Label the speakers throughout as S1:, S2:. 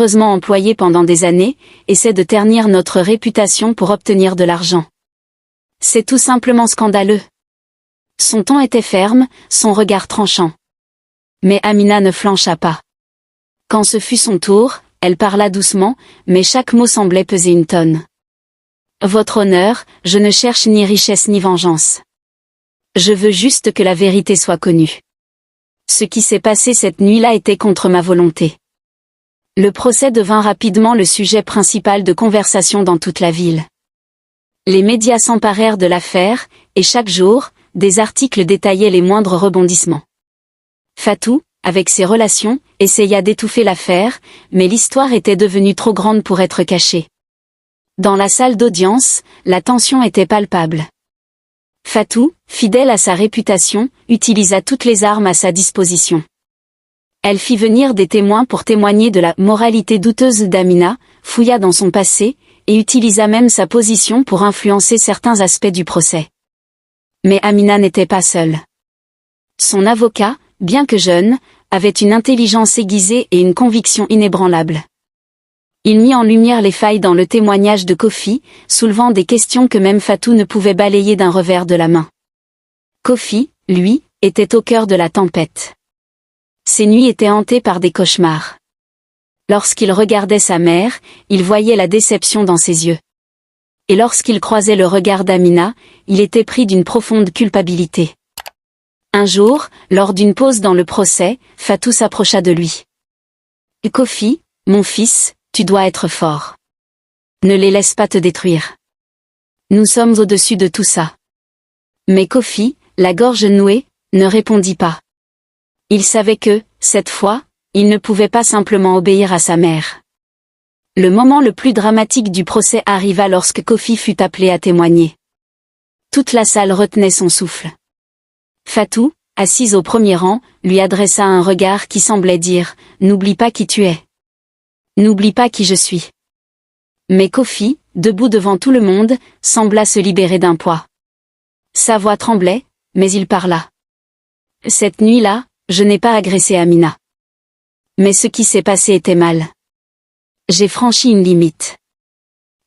S1: malheureusement employé pendant des années, essaie de ternir notre réputation pour obtenir de l'argent. C'est tout simplement scandaleux. Son ton était ferme, son regard tranchant. Mais Amina ne flancha pas. Quand ce fut son tour, elle parla doucement, mais chaque mot semblait peser une tonne. Votre honneur, je ne cherche ni richesse ni vengeance. Je veux juste que la vérité soit connue. Ce qui s'est passé cette nuit-là était contre ma volonté. Le procès devint rapidement le sujet principal de conversation dans toute la ville. Les médias s'emparèrent de l'affaire, et chaque jour, des articles détaillaient les moindres rebondissements. Fatou, avec ses relations, essaya d'étouffer l'affaire, mais l'histoire était devenue trop grande pour être cachée. Dans la salle d'audience, la tension était palpable. Fatou, fidèle à sa réputation, utilisa toutes les armes à sa disposition. Elle fit venir des témoins pour témoigner de la moralité douteuse d'Amina, fouilla dans son passé, et utilisa même sa position pour influencer certains aspects du procès. Mais Amina n'était pas seule. Son avocat, bien que jeune, avait une intelligence aiguisée et une conviction inébranlable. Il mit en lumière les failles dans le témoignage de Kofi, soulevant des questions que même Fatou ne pouvait balayer d'un revers de la main. Kofi, lui, était au cœur de la tempête. Ses nuits étaient hantées par des cauchemars. Lorsqu'il regardait sa mère, il voyait la déception dans ses yeux. Et lorsqu'il croisait le regard d'Amina, il était pris d'une profonde culpabilité. Un jour, lors d'une pause dans le procès, Fatou s'approcha de lui. « Kofi, mon fils, tu dois être fort. Ne les laisse pas te détruire. Nous sommes au-dessus de tout ça. » Mais Kofi, la gorge nouée, ne répondit pas. Il savait que, cette fois, il ne pouvait pas simplement obéir à sa mère. Le moment le plus dramatique du procès arriva lorsque Kofi fut appelé à témoigner. Toute la salle retenait son souffle. Fatou, assise au premier rang, lui adressa un regard qui semblait dire « N'oublie pas qui tu es. N'oublie pas qui je suis. » Mais Kofi, debout devant tout le monde, sembla se libérer d'un poids. Sa voix tremblait, mais il parla. « Cette nuit-là, je n'ai pas agressé Amina. Mais ce qui s'est passé était mal. J'ai franchi une limite.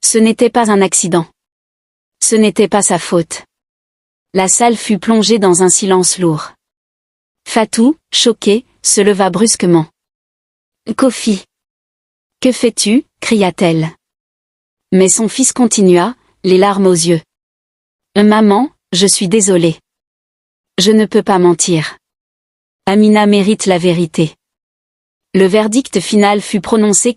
S1: Ce n'était pas un accident. Ce n'était pas sa faute. » La salle fut plongée dans un silence lourd. Fatou, choquée, se leva brusquement. « Kofi. Que fais-tu » cria-t-elle. Mais son fils continua, les larmes aux yeux. « Maman, je suis désolée. Je ne peux pas mentir. Amina mérite la vérité. » Le verdict final fut prononcé